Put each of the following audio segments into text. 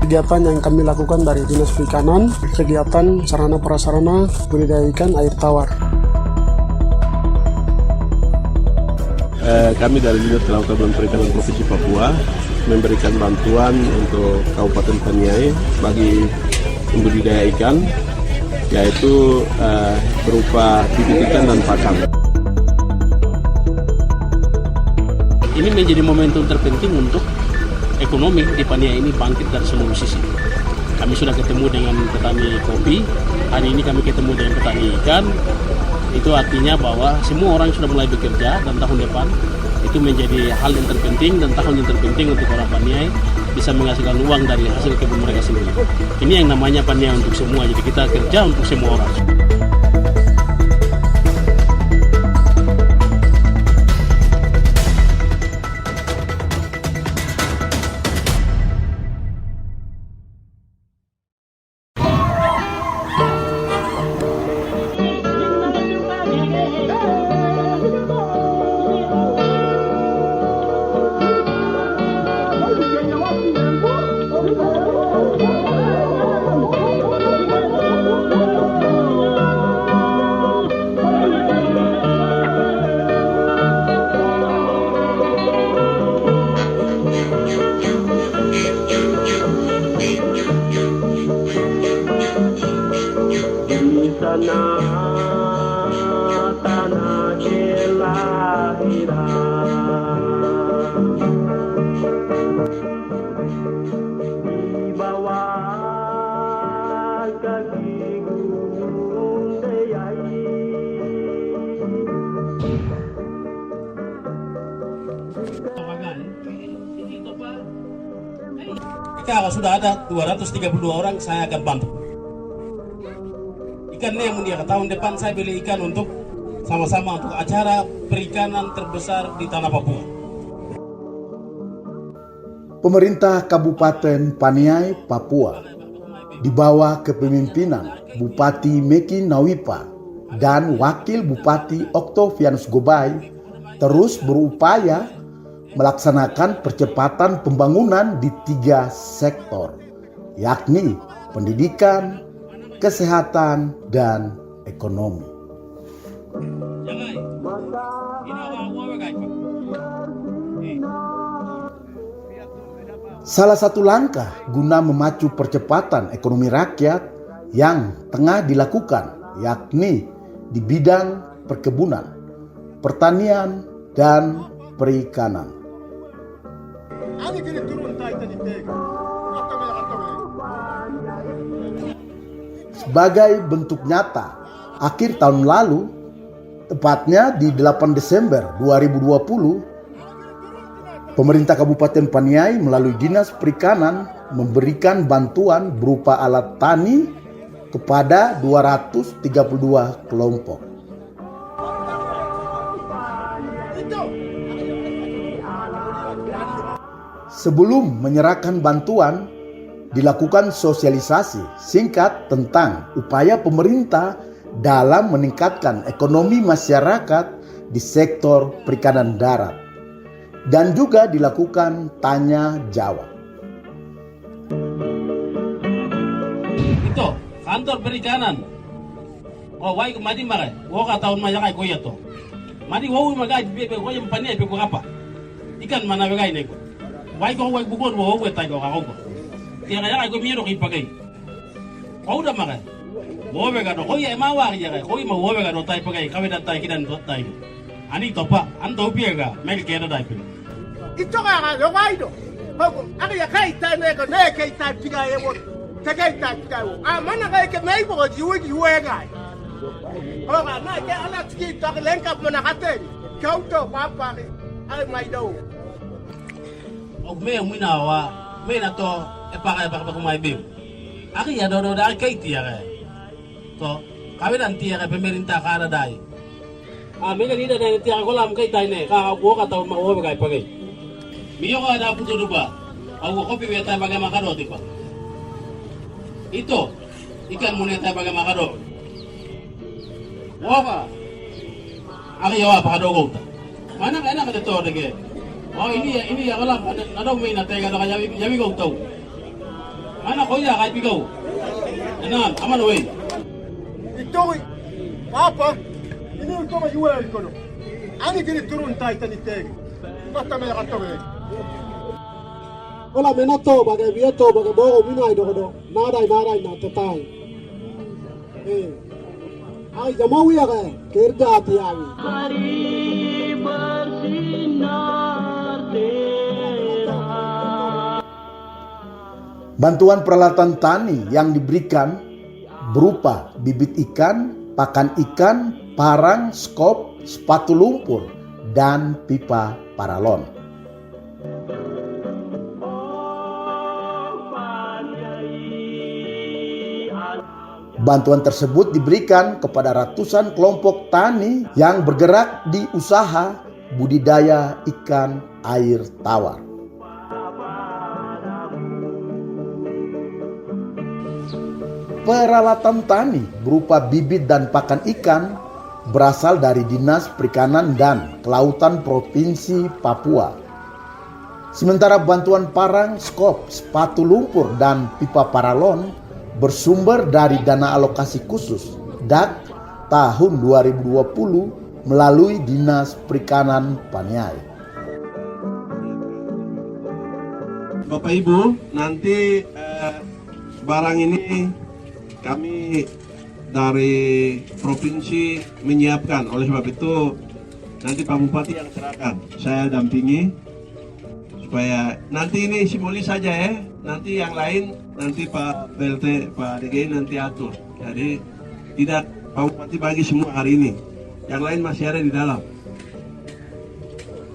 Kegiatan yang kami lakukan dari Dinas Perikanan, kegiatan sarana prasarana budidaya ikan air tawar. Kami dari Dinas Kelautan dan Perikanan Provinsi Papua memberikan bantuan untuk Kabupaten Paniai bagi pembudidaya ikan, yaitu berupa bibit ikan dan pakan. Ini menjadi momentum terpenting untuk ekonomi di Paniai ini bangkit dari seluruh sisi. Kami sudah ketemu dengan petani kopi, hari ini kami ketemu dengan petani ikan. Itu artinya bahwa semua orang sudah mulai bekerja dan tahun depan itu menjadi hal yang terpenting dan tahun yang terpenting untuk orang Paniai bisa menghasilkan uang dari hasil kebun mereka sendiri. Ini yang namanya Paniai untuk semua, jadi kita kerja untuk semua orang. Tanah kelahiran di bawah kaki gunung Deyai. Kalau sudah ada 232 orang, saya akan bantu. Ikan yang dia tahun depan saya beli ikan untuk sama-sama untuk acara perikanan terbesar di tanah Papua. Pemerintah Kabupaten Paniai, Papua, di bawah kepemimpinan Bupati Meki Nawipa dan Wakil Bupati Octavianus Gobai, terus berupaya melaksanakan percepatan pembangunan di 3 sektor, yakni pendidikan, kesehatan, dan ekonomi. Salah satu langkah guna memacu percepatan ekonomi rakyat yang tengah dilakukan, yakni di bidang perkebunan, pertanian, dan perikanan. Sebagai bentuk nyata, akhir tahun lalu, tepatnya di 8 Desember 2020, pemerintah Kabupaten Paniai melalui Dinas Perikanan memberikan bantuan berupa alat tani kepada 232 kelompok. Sebelum menyerahkan bantuan, dilakukan sosialisasi singkat tentang upaya pemerintah dalam meningkatkan ekonomi masyarakat di sektor perikanan darat, dan juga dilakukan tanya jawab. Itu kantor perikanan. Oh, wai madi makai. Wo ka tahun mayakai ko yato. Madi wo magai bebe ko yang Paniai be ko apa? Ikan mana begai neko. Wai ko wai bugon wo wo tai ko ka ko. Tiada yang aku miro kipakai. Kau dah makan. Wowe kado, kau ya mawa ya kai. Kau mau wowe kado tai pakai. Kau dah tai kidan tai. Ani topa, anto piaga, mel kena tai pun. Itu kan lo waido. Kau, aku ya kai tai neko, ne kai tai piga ya wo. Kai tai piga wo. Ah mana kai ke mei bo jiwe kai. Kau kan na ke anak sikit tak lengkap mana kate. Kau tu apa ni? Ai mai do. Oh me minawa, me na to pakai kumai bim. Aku ya dodo dari kai tiara. To, kami nanti ya pemerintah kada dai. Mereka tidak ada tiara kolam kai tai ne. Kau gua kata mau pakai pakai. Mio ada putu duba. Aku kopi beta bagai makado tiba. Itu ikan moneta bagai makado. Wapa. Aku ya apa kado kau? Mana kena kata tu dege. Oh ini ya kolam. Ada main nanti kada kaya jawi kau tahu. Mana kau ya kai pikau? Enak, aman weh. Itu apa? Ini untuk majuan kono. Ani kini turun taitan iteg. Mata me kata me. Wala menato bagai biato bagai bogo minai do nadai na tetai. Ai jamau ya kai kerja hati awi. Bantuan peralatan tani yang diberikan berupa bibit ikan, pakan ikan, parang, skop, sepatu lumpur, dan pipa paralon. Bantuan tersebut diberikan kepada ratusan kelompok tani yang bergerak di usaha budidaya ikan air tawar. Peralatan tani berupa bibit dan pakan ikan berasal dari Dinas Perikanan dan Kelautan Provinsi Papua. Sementara bantuan parang, skop, sepatu lumpur, dan pipa paralon bersumber dari dana alokasi khusus DAK tahun 2020 melalui Dinas Perikanan Paniai. Bapak Ibu, nanti barang ini kami dari provinsi menyiapkan. Oleh sebab itu nanti Pak Bupati yang serahkan, saya dampingi supaya nanti ini simbolis saja ya. Nanti yang lain nanti Pak PLT, Pak DGI nanti atur. Jadi tidak Pak Bupati bagi semua hari ini. Yang lain masih ada di dalam.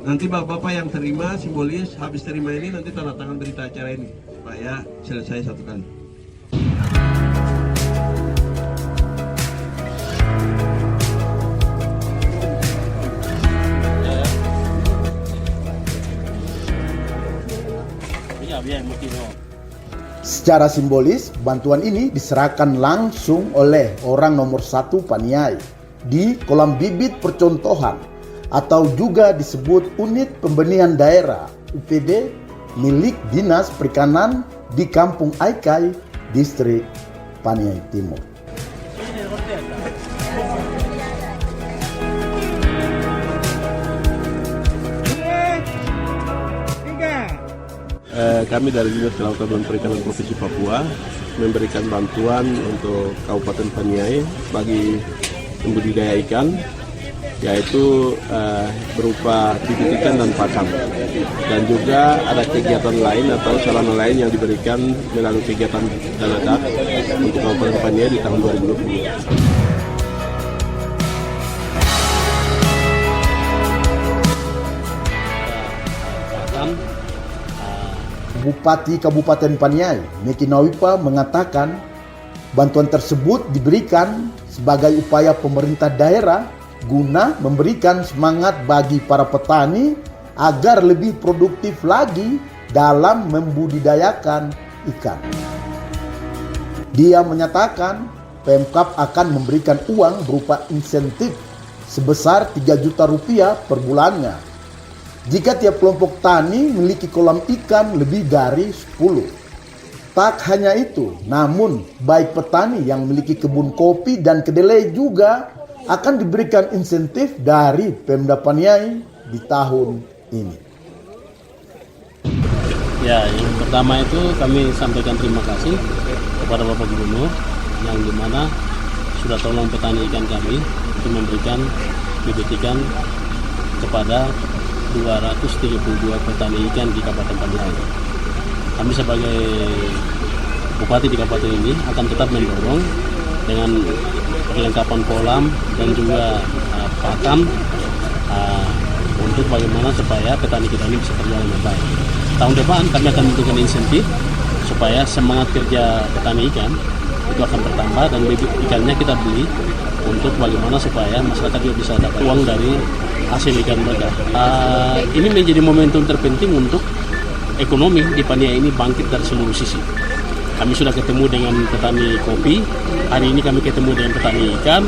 Nanti bapak-bapak yang terima simbolis, habis terima ini nanti tanda tangan berita acara ini supaya selesai satu kali. Secara simbolis, bantuan ini diserahkan langsung oleh orang nomor 1 Paniai di kolam bibit percontohan atau juga disebut Unit Pembenihan Daerah UPD milik Dinas Perikanan di Kampung Aikai, Distrik Paniai Timur. Kami dari Dinas Kelautan dan Perikanan Provinsi Papua memberikan bantuan untuk Kabupaten Paniai bagi pembudidaya ikan, yaitu berupa bibit ikan dan pakan. Dan juga ada kegiatan lain atau sarana lain yang diberikan melalui kegiatan dana DAK untuk Kabupaten Paniai di tahun 2020. Bupati Kabupaten Paniai, Meki Nawipa, mengatakan bantuan tersebut diberikan sebagai upaya pemerintah daerah guna memberikan semangat bagi para petani agar lebih produktif lagi dalam membudidayakan ikan. Dia menyatakan Pemkab akan memberikan uang berupa insentif sebesar 3 juta rupiah per bulannya jika tiap kelompok tani memiliki kolam ikan lebih dari 10. Tak hanya itu, namun baik petani yang memiliki kebun kopi dan kedelai juga akan diberikan insentif dari Pemda Paniai di tahun ini. Ya, yang pertama itu kami sampaikan terima kasih kepada Bapak Gubernur yang dimana sudah tolong petani ikan kami untuk memberikan bibit ikan kepada 232 petani ikan di Kabupaten Paniai. Kami sebagai Bupati di Kabupaten ini akan tetap mendorong dengan perlengkapan kolam dan juga pakan untuk bagaimana supaya petani kita ini bisa berjalan dengan baik. Tahun depan kami akan memberikan insentif supaya semangat kerja petani ikan itu akan bertambah dan bibit ikannya kita beli untuk bagaimana supaya masyarakat juga bisa dapat uang dari hasil ikan mereka. Ini menjadi momentum terpenting untuk ekonomi di Paniai ini bangkit dari seluruh sisi. Kami sudah ketemu dengan petani kopi, hari ini kami ketemu dengan petani ikan.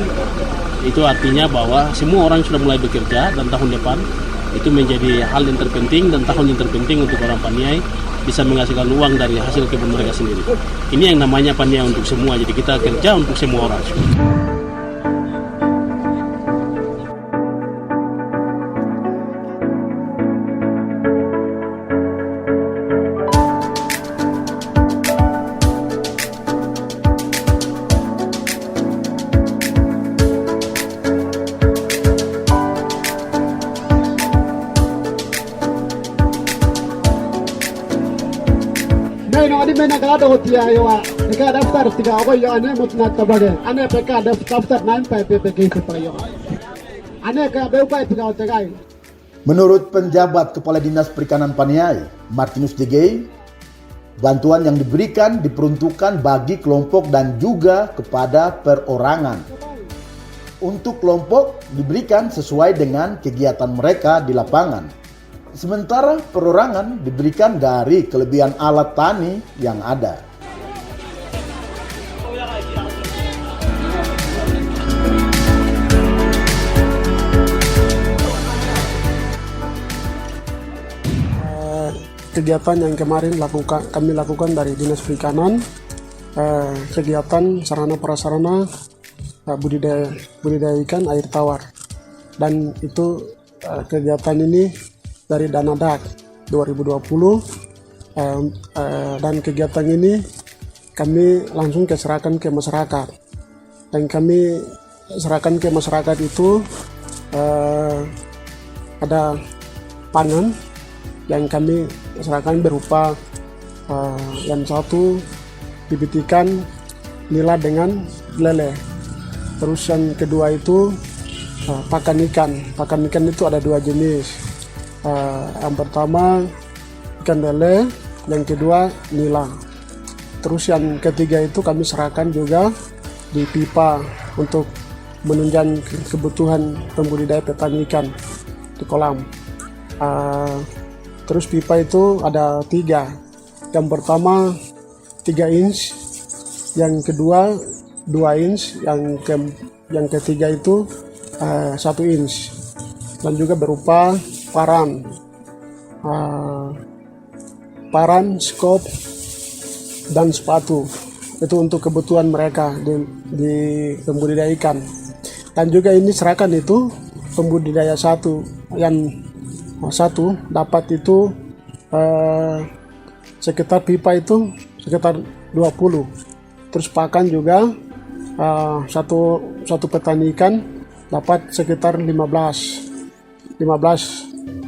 Itu artinya bahwa semua orang sudah mulai bekerja dan tahun depan itu menjadi hal yang terpenting dan tahun yang terpenting untuk orang Paniai bisa menghasilkan uang dari hasil kebun mereka sendiri. Ini yang namanya paniai untuk semua, jadi kita kerja untuk semua orang. Mena kada hotia yawa eka daftar tiga apa ya ane mutna tabage ane peka daftar 9 PPK payo ane ka beupai tiga otegai. Menurut penjabat Kepala Dinas Perikanan Paniai, Martinus Degei, bantuan yang diberikan diperuntukkan bagi kelompok dan juga kepada perorangan. Untuk kelompok diberikan sesuai dengan kegiatan mereka di lapangan. Sementara perorangan diberikan dari kelebihan alat tani yang ada. Kegiatan yang kemarin kami lakukan dari Dinas Perikanan, kegiatan sarana prasarana budidaya ikan air tawar, dan itu kegiatan ini dari dana DAK 2020, dan kegiatan ini kami langsung serahkan ke masyarakat, dan kami serahkan ke masyarakat itu ada pangan yang kami serahkan berupa yang satu bibit ikan nila dengan lele, terus yang kedua itu pakan ikan itu ada dua jenis. Yang pertama ikan lele, yang kedua nila. Terus yang ketiga itu kami serahkan juga di pipa untuk menunjang kebutuhan pembudidaya petani ikan di kolam. Terus pipa itu ada 3. Yang pertama 3 inch, yang kedua 2 inch, yang ketiga itu 1 inch, dan juga berupa paran, skop, dan sepatu. Itu untuk kebutuhan mereka di pembudidaya ikan. Dan juga ini serahkan itu pembudidaya yang satu dapat itu sekitar pipa itu sekitar 20. Terus pakan juga satu petani ikan dapat sekitar 15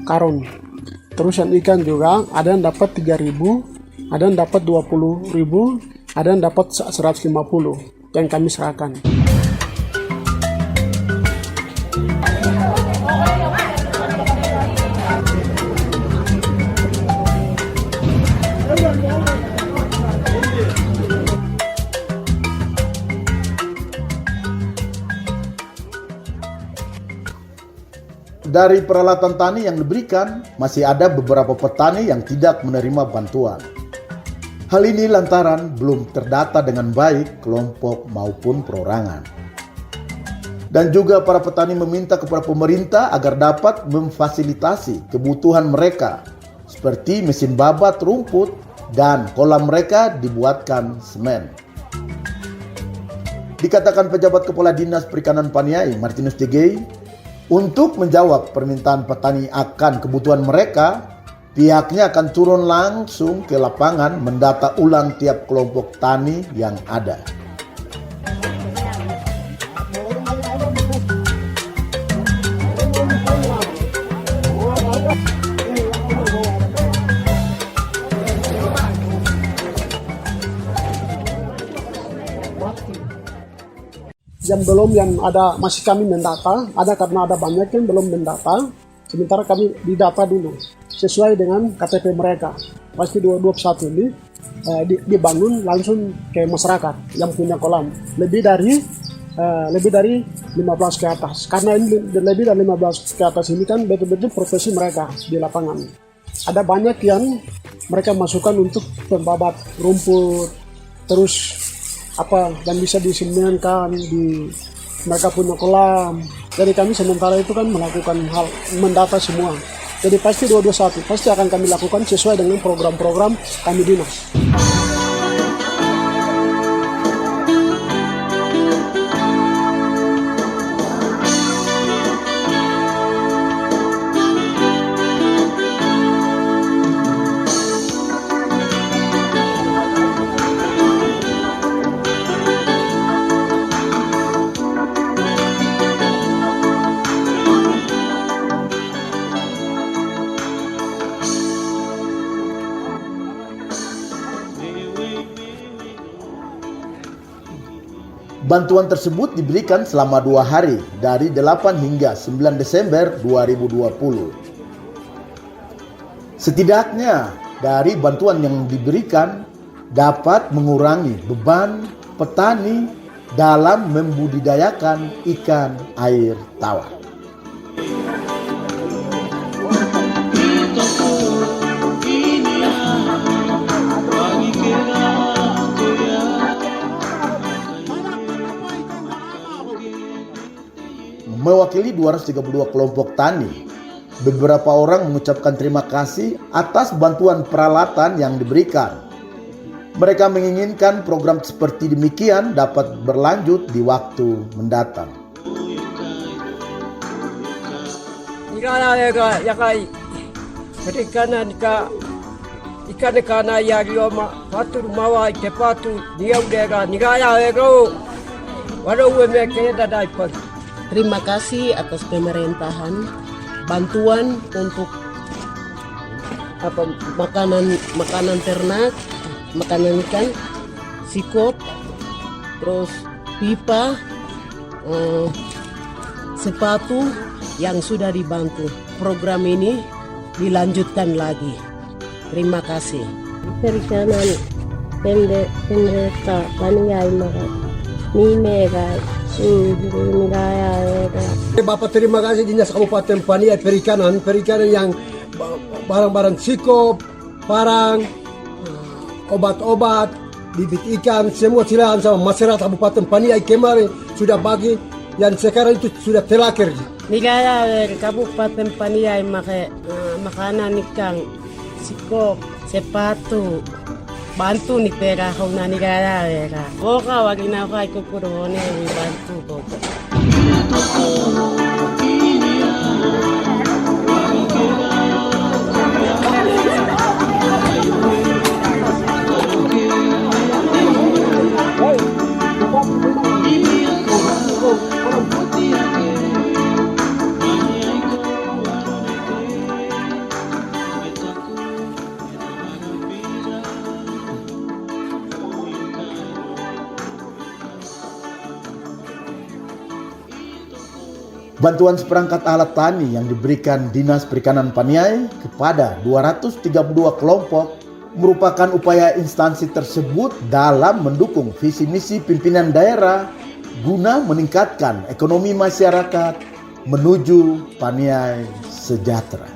karung. Terus yang ikan juga ada yang dapat 3.000, ada yang dapat 20.000, ada yang dapat 150 yang kami serahkan. Dari peralatan tani yang diberikan, masih ada beberapa petani yang tidak menerima bantuan. Hal ini lantaran belum terdata dengan baik kelompok maupun perorangan. Dan juga para petani meminta kepada pemerintah agar dapat memfasilitasi kebutuhan mereka, seperti mesin babat rumput dan kolam mereka dibuatkan semen. Dikatakan pejabat Kepala Dinas Perikanan Paniai, Martinus Degei, untuk menjawab permintaan petani akan kebutuhan mereka, pihaknya akan turun langsung ke lapangan mendata ulang tiap kelompok tani yang ada. Yang ada masih kami mendata, ada karena ada banyak yang belum mendata, sementara kami didata dulu sesuai dengan KTP mereka. Pasti 21 ini dibangun langsung ke masyarakat yang punya kolam lebih dari 15 ke atas, karena ini lebih dari 15 ke atas ini kan betul-betul profesi mereka di lapangan. Ada banyak yang mereka masukkan untuk pembabat rumput, terus dan bisa disemenkan di mereka punya kolam. Jadi kami sementara itu kan melakukan hal mendata semua Jadi pasti 221 pasti akan kami lakukan sesuai dengan program-program kami dinas. Bantuan tersebut diberikan selama 2 hari dari 8 hingga 9 Desember 2020. Setidaknya dari bantuan yang diberikan dapat mengurangi beban petani dalam membudidayakan ikan air tawar. Mewakili 232 kelompok tani, beberapa orang mengucapkan terima kasih atas bantuan peralatan yang diberikan. Mereka menginginkan program seperti demikian dapat berlanjut di waktu mendatang. Terima kasih atas pemerintahan, bantuan untuk makanan ternak, makanan ikan, sikop, terus pipa, sepatu yang sudah dibantu. Program ini dilanjutkan lagi. Terima kasih. Perikanan pemerintah paniai makan mimega. Bapak terima kasih Dinas Kabupaten Paniai Perikanan yang barang-barang sikop, parang, obat-obat, bibit ikan, semua silakan sama masyarakat Kabupaten Paniai kemarin sudah bagi yang sekarang itu sudah terlakir. Negara Kabupaten Paniai makanan ikan, sikop, sepatu, bantu ni pera kau na negara era. Boka wagi na kai kukurone bantu boka. Bantuan seperangkat alat tani yang diberikan Dinas Perikanan Paniai kepada 232 kelompok merupakan upaya instansi tersebut dalam mendukung visi misi pimpinan daerah guna meningkatkan ekonomi masyarakat menuju Paniai sejahtera.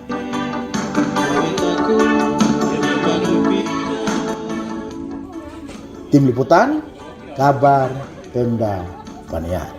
Tim Liputan, Kabar Pemda Paniai.